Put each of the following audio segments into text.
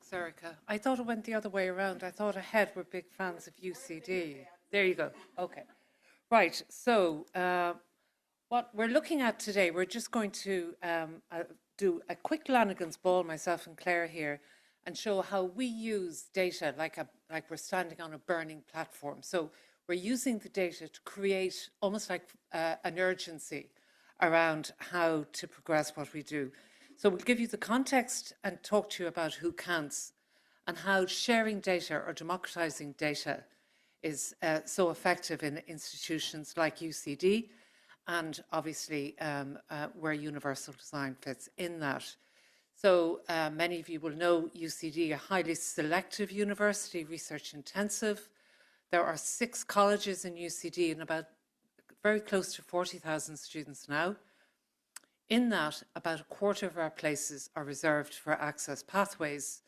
Thanks, Erica. I thought it went the other way around. I thought ahead we're big fans of UCD. There you go. Okay. Right. So, what we're looking at today, we're just going to do a quick Lanigan's ball, myself and Claire here, and show how we use data like we're standing on a burning platform. So we're using the data to create almost like an urgency around how to progress what we do. So we'll give you the context and talk to you about who counts and how sharing data or democratizing data is so effective in institutions like UCD, and obviously where universal design fits in that. So many of you will know UCD, a highly selective university, research intensive. There are 6 colleges in UCD and about very close to 40,000 students now. In that, about a quarter of our places are reserved for access pathways.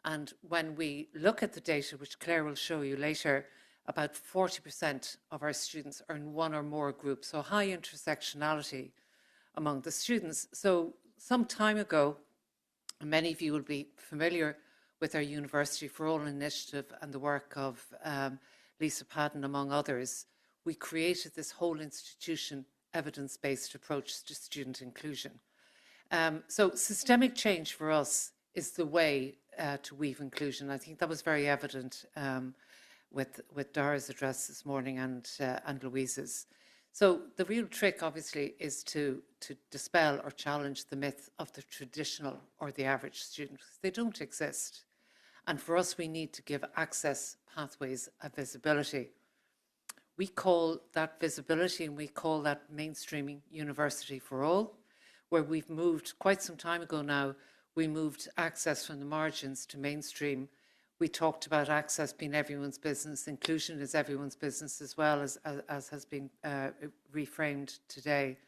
And when we look at the data, which Claire will show you later, about 40% of our students are in one or more groups, so high intersectionality among the students. So some time ago, many of you will be familiar with our University for All initiative and the work of Lisa Padden, among others. We created this whole institution evidence-based approach to student inclusion. So systemic change for us is the way to weave inclusion. I think that was very evident with Dara's address this morning and Louise's. So the real trick, obviously, is to dispel or challenge the myth of the traditional or the average student, because they don't exist. And for us, we need to give access pathways a visibility. We call that visibility, and we call that mainstreaming University for All, where we've moved quite some time ago now. We moved access from the margins to mainstream. We talked about access being everyone's business. Inclusion is everyone's business as well, as has been reframed today.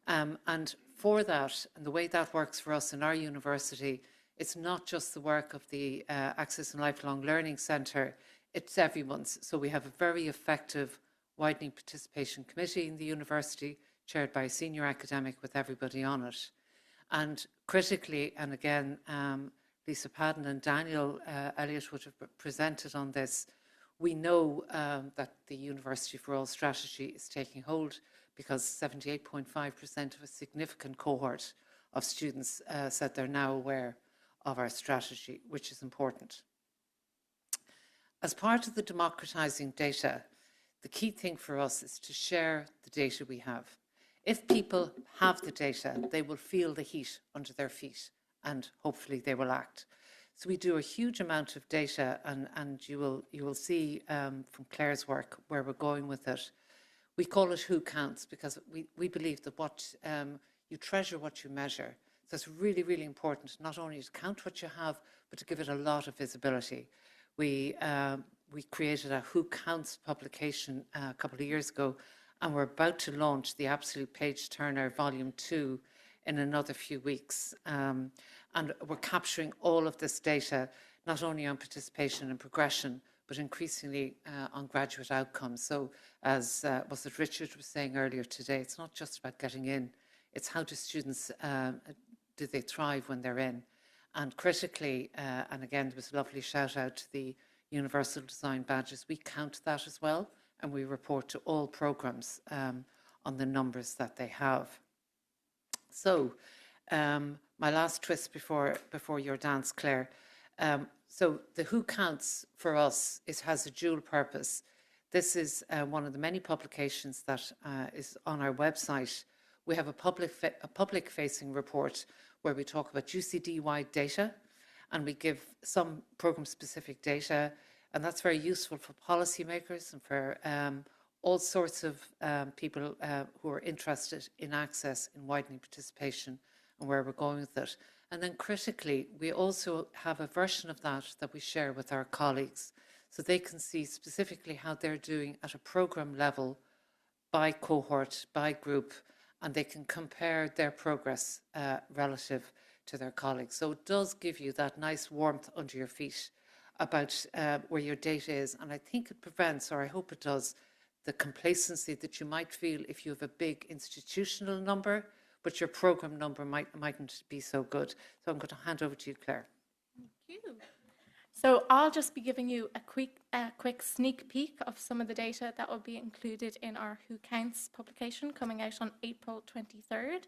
And for that, and the way that works for us in our university, it's not just the work of the Access and Lifelong Learning Centre, it's everyone's. So we have a very effective widening participation committee in the university, chaired by a senior academic with everybody on it. And critically, and again, Lisa Padden and Daniel Elliott would have presented on this, we know that the University for All strategy is taking hold, because 78.5% of a significant cohort of students said they're now aware of our strategy, which is important. As part of the democratizing data, the key thing for us is to share the data we have. If people have the data, they will feel the heat under their feet, and hopefully they will act. So we do a huge amount of data, and you will see from Claire's work where we're going with it. We call it who counts, because we believe that what you treasure what you measure. So it's really, really important not only to count what you have, but to give it a lot of visibility. We created a Who Counts publication a couple of years ago, and we're about to launch the Absolute Page Turner Volume 2 in another few weeks. And we're capturing all of this data, not only on participation and progression, but increasingly on graduate outcomes. So as was it Richard was saying earlier today, it's not just about getting in, it's how do students, do they thrive when they're in? And critically, and again, there was a lovely shout out to the Universal Design Badges, we count that as well, and we report to all programmes on the numbers that they have. So my last twist before your dance, Claire. So the Who Counts for us has a dual purpose. This is one of the many publications that is on our website. We have a public-facing report where we talk about UCD-wide data, and we give some program-specific data, and that's very useful for policymakers and for all sorts of people who are interested in access, in widening participation, and where we're going with it. And then critically, we also have a version of that we share with our colleagues, so they can see specifically how they're doing at a program level, by cohort, by group, and they can compare their progress relative to their colleagues. So it does give you that nice warmth under your feet about where your data is. And I think it prevents, or I hope it does, the complacency that you might feel if you have a big institutional number, but your program number mightn't be so good. So I'm going to hand over to you, Claire. you. So I'll just be giving you a quick sneak peek of some of the data that will be included in our Who Counts publication coming out on April 23rd.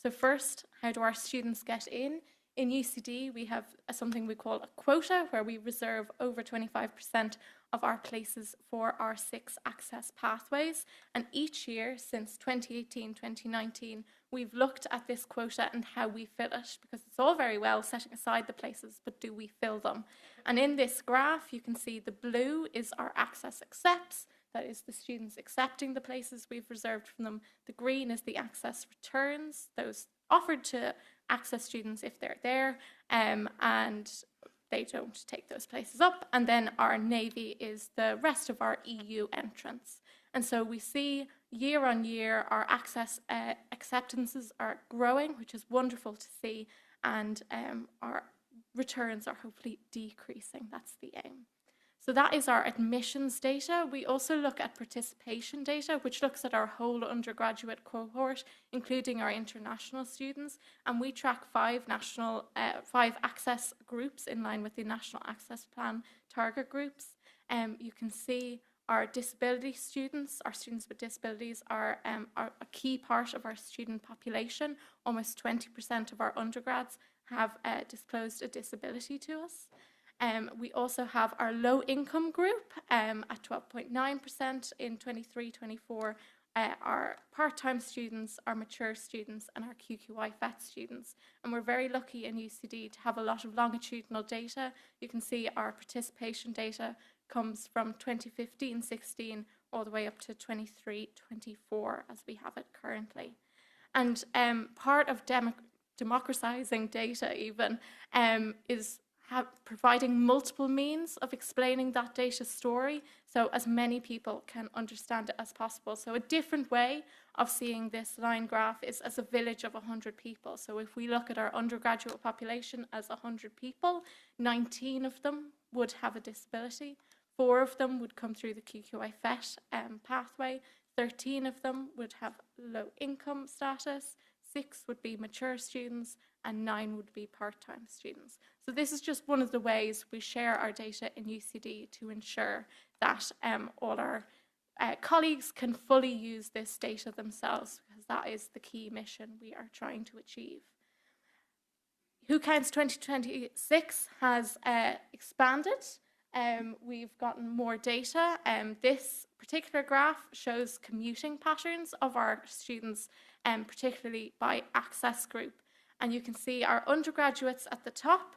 So first, how do our students get in? In UCD, we have something we call a quota, where we reserve over 25% of our places for our 6 access pathways. And each year since 2018-2019, we've looked at this quota and how we fill it, because it's all very well setting aside the places, but do we fill them? And in this graph, you can see the blue is our access accepts, that is the students accepting the places we've reserved for them. The green is the access returns, those offered to access students if they're there, and they don't take those places up. And then our navy is the rest of our EU entrants. And so we see year on year our access acceptances are growing, which is wonderful to see, and our returns are hopefully decreasing. That's the aim. So that is our admissions data. We also look at participation data, which looks at our whole undergraduate cohort, including our international students. And we track 5 access groups in line with the National Access Plan target groups. You can see our disability students, our students with disabilities are a key part of our student population. Almost 20% of our undergrads have disclosed a disability to us. We also have our low income group at 12.9% in 23-24, our part-time students, our mature students, and our QQI FET students. And we're very lucky in UCD to have a lot of longitudinal data. You can see our participation data comes from 2015-16 all the way up to 23-24 as we have it currently. And part of democratizing data even is providing multiple means of explaining that data story, so as many people can understand it as possible. So a different way of seeing this line graph is as a village of 100 people. So if we look at our undergraduate population as 100 people, 19 of them would have a disability, 4 of them would come through the QQI FET pathway, 13 of them would have low income status, 6 would be mature students, and 9 would be part-time students. So this is just one of the ways we share our data in UCD to ensure that all our colleagues can fully use this data themselves, because that is the key mission we are trying to achieve. Who Counts 2026 has expanded. We've gotten more data. This particular graph shows commuting patterns of our students, particularly by access group. And you can see our undergraduates at the top,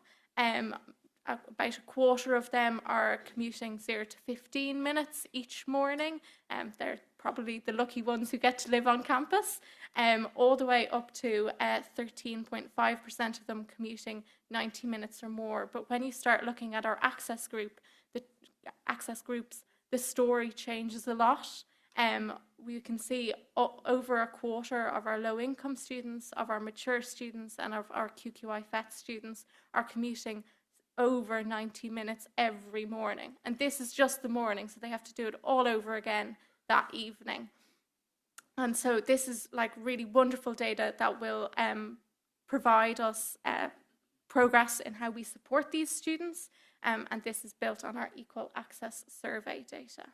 about a quarter of them are commuting 0 to 15 minutes each morning. They're probably the lucky ones who get to live on campus, all the way up to 13.5% of them commuting 90 minutes or more. But when you start looking at our access group, the access groups, the story changes a lot. We can see over a quarter of our low-income students, of our mature students, and of our QQI FET students are commuting over 90 minutes every morning. And this is just the morning, so they have to do it all over again that evening. And so this is like really wonderful data that will provide us progress in how we support these students. And this is built on our Equal Access Survey data.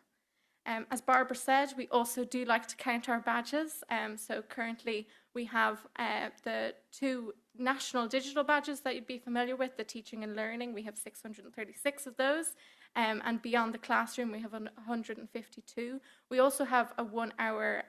As Barbara said, we also do like to count our badges. So currently we have the 2 national digital badges that you'd be familiar with, the teaching and learning. We have 636 of those. And beyond the classroom, we have 152. We also have a 1-hour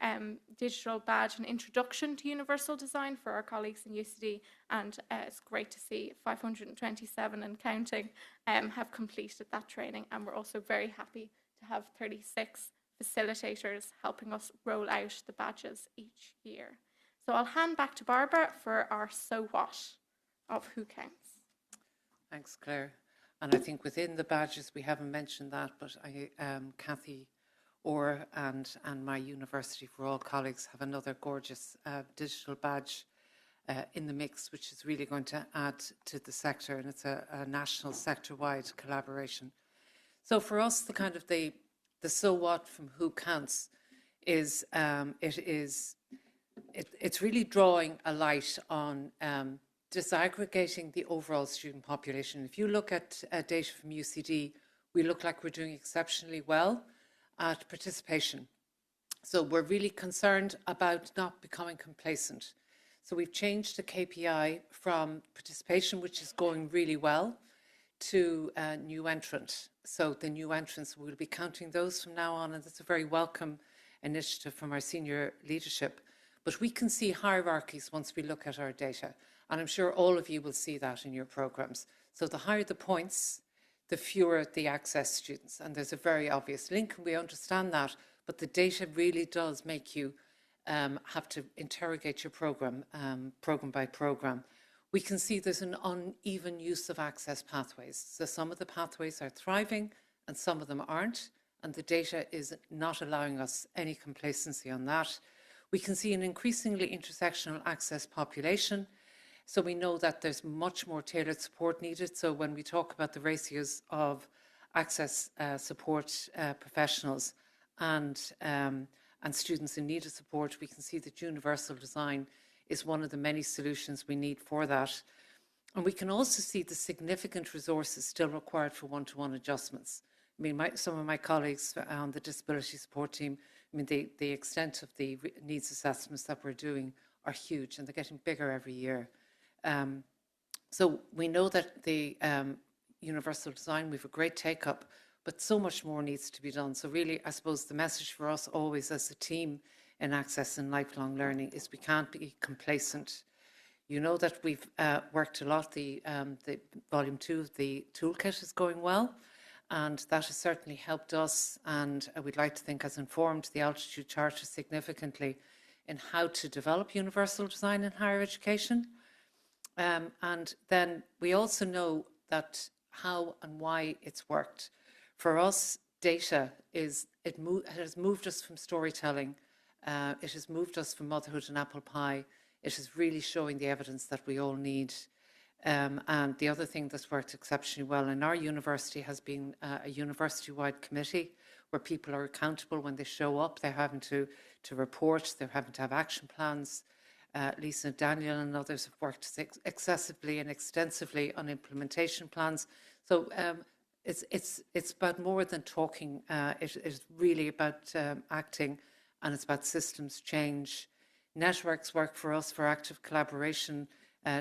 digital badge, an introduction to universal design for our colleagues in UCD. And it's great to see 527 and counting have completed that training. And we're also very happy to have 36 facilitators helping us roll out the badges each year. So I'll hand back to Barbara for our so what of Who Counts. Thanks, Claire. And I think within the badges, we haven't mentioned that, but Kathy Orr and my University for All colleagues have another gorgeous digital badge in the mix, which is really going to add to the sector, and it's a national sector-wide collaboration. So for us, the kind of the so what from Who Counts is it's really drawing a light on disaggregating the overall student population. If you look at data from UCD, we look like we're doing exceptionally well at participation. So we're really concerned about not becoming complacent. So we've changed the KPI from participation, which is going really well, to new entrant. So the new entrants, we'll be counting those from now on, and that's a very welcome initiative from our senior leadership. But we can see hierarchies once we look at our data, and I'm sure all of you will see that in your programs. So the higher the points, the fewer the access students, and there's a very obvious link, and we understand that, but the data really does make you have to interrogate your program, program by program. We can see there's an uneven use of access pathways. So some of the pathways are thriving and some of them aren't, and the data is not allowing us any complacency on that. We can see an increasingly intersectional access population. So we know that there's much more tailored support needed. So when we talk about the ratios of access support professionals and students in need of support, we can see that universal design is one of the many solutions we need for that. And we can also see the significant resources still required for one-to-one adjustments. I mean, some of my colleagues on the disability support team, I mean, the extent of the needs assessments that we're doing are huge, and they're getting bigger every year. So we know that the universal design, we have a great take-up, but so much more needs to be done. So really, I suppose the message for us always as a team in access and lifelong learning is we can't be complacent. You know that we've worked a lot. The volume 2 of the toolkit is going well, and that has certainly helped us, and we'd like to think has informed the Altitude Charter significantly in how to develop universal design in higher education. And then we also know that how and why it's worked. For us, data has moved us from storytelling. It has moved us from motherhood and apple pie. It is really showing the evidence that we all need. And the other thing that's worked exceptionally well in our university has been a university-wide committee where people are accountable when they show up. They're having to report, they're having to have action plans. Lisa, Daniel and others have worked excessively and extensively on implementation plans. So it's about more than talking. It is really about acting, and it's about systems change. Networks work for us for active collaboration.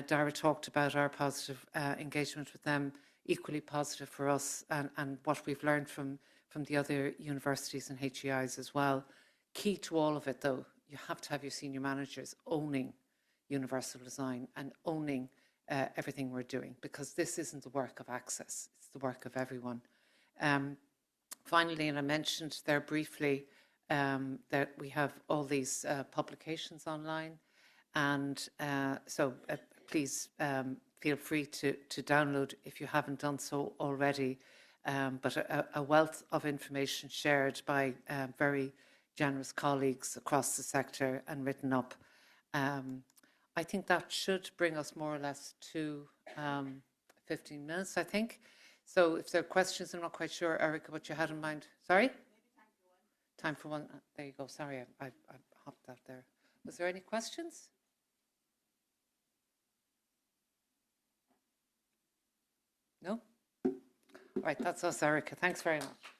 Dara talked about our positive engagement with them, equally positive for us, and what we've learned from the other universities and HEIs as well. Key to all of it, though, you have to have your senior managers owning universal design and owning everything we're doing, because this isn't the work of access, it's the work of everyone. Finally, and I mentioned there briefly that we have all these publications online, and so please feel free to download if you haven't done so already, but a wealth of information shared by very generous colleagues across the sector and written up. I think that should bring us more or less to 15 minutes, I think. So if there are questions, I'm not quite sure, Erica, what you had in mind. Sorry? Time for one. There you go. Sorry, I hopped out there. Was there any questions? No? All right, that's us, Erica. Thanks very much.